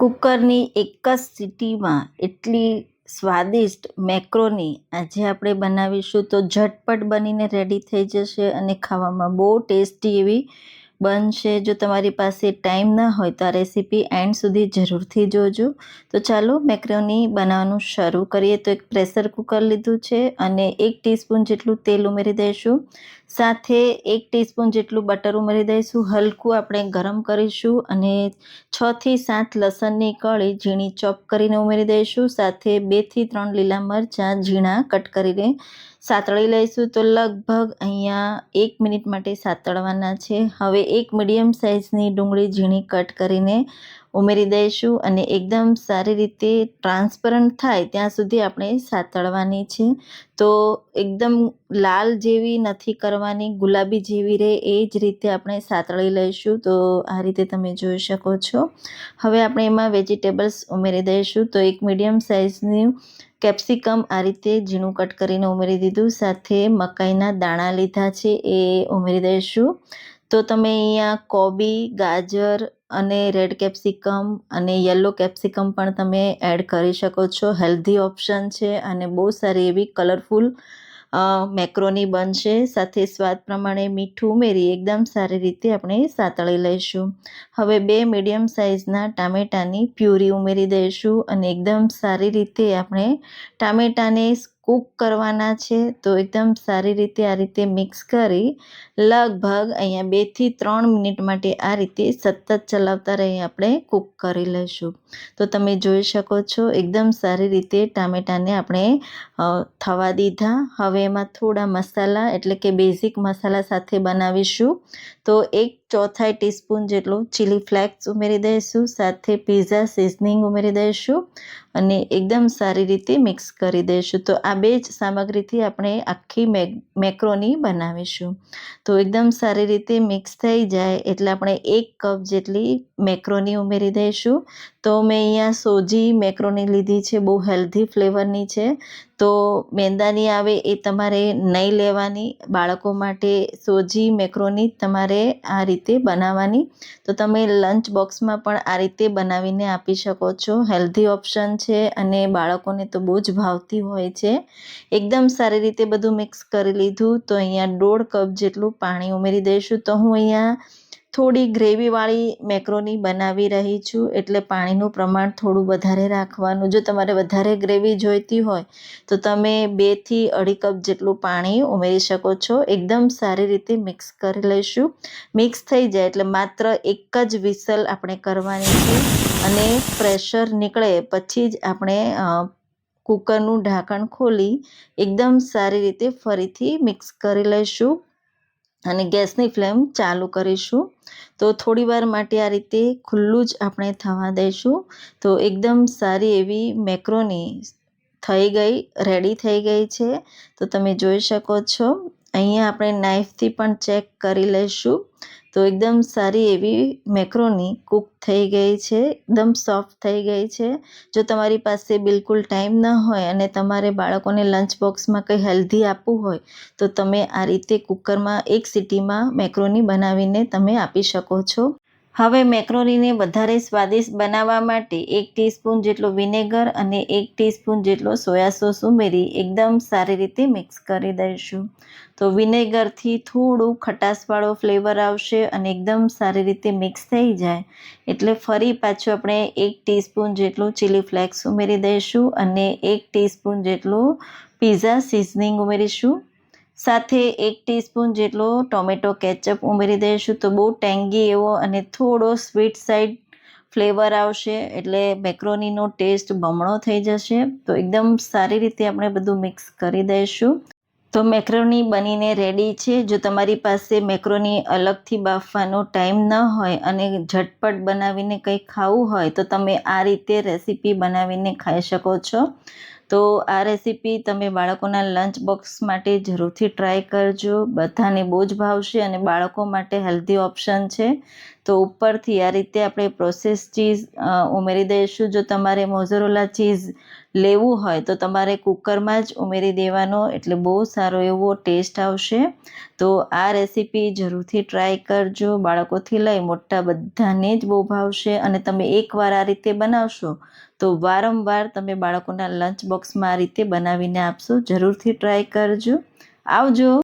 કુકરની એક જ સીટીમાં એટલી સ્વાદિષ્ટ મેક્રોની આજે આપણે બનાવીશું તો ઝટપટ બનીને રેડી થઈ જશે અને ખાવામાં બહુ ટેસ્ટી એવી બનશે. જો તમારી પાસે ટાઈમ ના હોય તો આ રેસીપી એન્ડ સુધી જરૂરથી જોજો. તો ચાલો મેક્રોની બનાવવાનું શરૂ કરીએ. તો એક પ્રેશર કુકર લીધું છે અને 1 ટીસ્પૂન જેટલું તેલ ઉમેરી દઈશું. સાથે 1 ટીસ્પૂન જેટલું બટર ઉમેરી દઈશું. હલકું આપણે ગરમ કરીશું અને 6 થી 7 લસણની કળી ઝીણી ચોપ કરીને ઉમેરી દઈશું. સાથે 2 થી 3 લીલા મરચાં ઝીણા કટ કરીને સાતળી લઈશું. તો લગભગ અહીંયા 1 મિનિટ માટે સાતળવાના છે. હવે એક મીડિયમ સાઇઝની ડુંગળી ઝીણી કટ કરીને ઉમેરી દઈશું અને એકદમ સારી રીતે ટ્રાન્સપરન્ટ થાય ત્યાં સુધી આપણે સાતળવાની છે. તો એકદમ લાલ જેવી નથી કરવાની, ગુલાબી જેવી રહે એ જ રીતે આપણે સાતળી લઈશું. તો આ રીતે તમે જોઈ શકો છો. હવે આપણે એમાં વેજીટેબલ્સ ઉમેરી દઈશું. તો એક મીડિયમ સાઇઝની કેપ્સિકમ આ રીતે ઝીણું કટ કરીને ઉમેરી દીધું. સાથે મકાઈના દાણા લીધા છે એ ઉમેરી દઈશું. તો તમે અહીંયા કોબી, ગાજર અને રેડ કેપ્સિકમ અને યલો કેપ્સિકમ પણ તમે એડ કરી શકો છો. હેલ્ધી ઓપ્શન છે અને બહુ સારી એવી કલરફુલ મેક્રોની બનશે. સાથે સ્વાદ પ્રમાણે મીઠું ઉમેરી એકદમ સારી રીતે આપણે સાતળી લઈશું. હવે 2 મીડિયમ સાઇઝના ટામેટાની પ્યુરી ઉમેરી દઈશું અને એકદમ સારી રીતે આપણે ટામેટાને કૂક કરવાના છે. તો એકદમ સારી રીતે આ રીતે મિક્સ કરી લગભગ અહીંયા 2 થી 3 મિનિટ માટે આ રીતે સતત ચલાવતા રહી આપણે કૂક કરી લઈશું. તો તમે જોઈ શકો છો એકદમ સારી રીતે ટામેટાને આપણે થવા દીધા. હવે એમાં થોડા મસાલા એટલે કે બેઝિક મસાલા સાથે બનાવીશું. તો 1/4 ટીસ્પૂન જેટલું ચીલી ફ્લેક્સ ઉમેરી દઈશું. સાથે પિઝા સિઝનિંગ ઉમેરી દઈશું અને એકદમ સારી રીતે મિક્સ કરી દઈશું. તો આ બે જ સામગ્રીથી આપણે આખી મેક્રોની બનાવીશું. તો એકદમ સારી રીતે મિક્સ થઈ જાય એટલે આપણે 1 કપ જેટલી મેક્રોની ઉમેરી દઈશું. તો મેં અહીંયા સોજી મેક્રોની લીધી છે, બહુ હેલ્ધી ફ્લેવરની છે. તો મેંદાની આવે એ તમારે નહીં લેવાની. બાળકો માટે સોજી મેક્રોની તમારે આ રીતે બનાવવાની. તો તમે લંચ બોક્સમાં પણ આ રીતે બનાવીને આપી શકો છો. હેલ્ધી ઓપ્શન છે અને બાળકોને તો બહુ જ ભાવતી હોય છે. એકદમ સારી રીતે બધું મિક્સ કરી લીધું. તો અહીંયા 1.5 કપ જેટલું પાણી ઉમેરી દઈશું. તો હું અહીંયા થોડી ગ્રેવીવાળી મેક્રોની બનાવી રહી છું એટલે પાણીનું પ્રમાણ થોડું વધારે રાખવાનું. જો તમારે વધારે ગ્રેવી જોઈતી હોય તો તમે 2 થી 2.5 કપ જેટલું પાણી ઉમેરી શકો છો. એકદમ સારી રીતે મિક્સ કરી લઈશું. મિક્સ થઈ જાય એટલે માત્ર એક જ વિસલ આપણે કરવાની છે અને પ્રેશર નીકળે પછી જ આપણે કુકરનું ઢાંકણ ખોલી એકદમ સારી રીતે ફરીથી મિક્સ કરી લઈશું અને ગેસની ફ્લેમ ચાલુ કરીશું. તો થોડી વાર માટે આ રીતે ખુલ્લું જ આપણે થવા દઈશું. તો એકદમ સારી એવી મેક્રોની થઈ ગઈ, રેડી થઈ ગઈ છે. તો તમે જોઈ શકો છો. અહીંયા આપણે નાઈફથી પણ ચેક કરી લઈશું. તો એકદમ સારી એવી મેક્રોની કૂક થઈ ગઈ છે, એકદમ સોફ્ટ થઈ ગઈ છે. જો તમારી પાસે બિલકુલ ટાઈમ ન હોય અને તમારે બાળકોને લંચ બોક્સમાં કંઈ હેલ્ધી આપવું હોય તો તમે આ રીતે કુકરમાં 1 સીટીમાં મેક્રોની બનાવીને તમે આપી શકો છો. હવે મેક્રોનીને વધારે સ્વાદિષ્ટ બનાવવા માટે 1 ટીસ્પૂન જેટલો વિનેગર અને 1 ટીસ્પૂન જેટલો સોયા સોસ ઉમેરી એકદમ સારી રીતે મિક્સ કરી દઈશું. તો વિનેગરથી થોડું ખટાશવાળો ફ્લેવર આવશે અને એકદમ સારી રીતે મિક્સ થઈ જાય એટલે ફરી પાછું આપણે 1 ટીસ્પૂન જેટલું ચીલી ફ્લેક્સ ઉમેરી દઈશું અને 1 ટીસ્પૂન જેટલું પિઝા સિઝનિંગ ઉમેરીશું. સાથે 1 ટીસ્પૂન જેટલો ટોમેટો કેચઅપ ઉમેરી દઈશું. તો બહુ ટેંગી એવો અને થોડો સ્વીટ સાઈડ ફ્લેવર આવશે એટલે મેક્રોનીનો ટેસ્ટ બમણો થઈ જશે. તો એકદમ સારી રીતે આપણે બધું મિક્સ કરી દઈશું. તો મેક્રોની બનીને રેડી છે. જો તમારી પાસે મેક્રોની અલગથી બાફવાનો ટાઈમ ન હોય અને ઝટપટ બનાવીને કંઈ ખાવું હોય તો તમે આ રીતે રેસીપી બનાવીને ખાઈ શકો છો. તો આ રેસીપી તમે બાળકોના લંચ બોક્સ માટે જરૂરથી ટ્રાય કરજો. બધાને બહુ જ ભાવશે અને બાળકો માટે હેલ્ધી ઓપ્શન છે. તો ઉપરથી આ રીતે આપણે પ્રોસેસ ચીઝ ઉમેરી દઈશું. જો તમારે મોઝરેલા ચીઝ લેવું હોય તો તમારે કુકરમાં જ ઉમેરી દેવાનો, એટલે બહુ સારો એવો ટેસ્ટ આવશે. તો આ રેસીપી જરૂરથી ટ્રાય કરજો. બાળકોથી લઈ મોટા બધાને જ બહુ ભાવશે, અને તમે એકવાર આ રીતે બનાવશો તો વારંવાર તમે બાળકોના લંચ બોક્સમાં આ રીતે બનાવીને આપશો. જરૂરથી ટ્રાય કરજો. આવજો.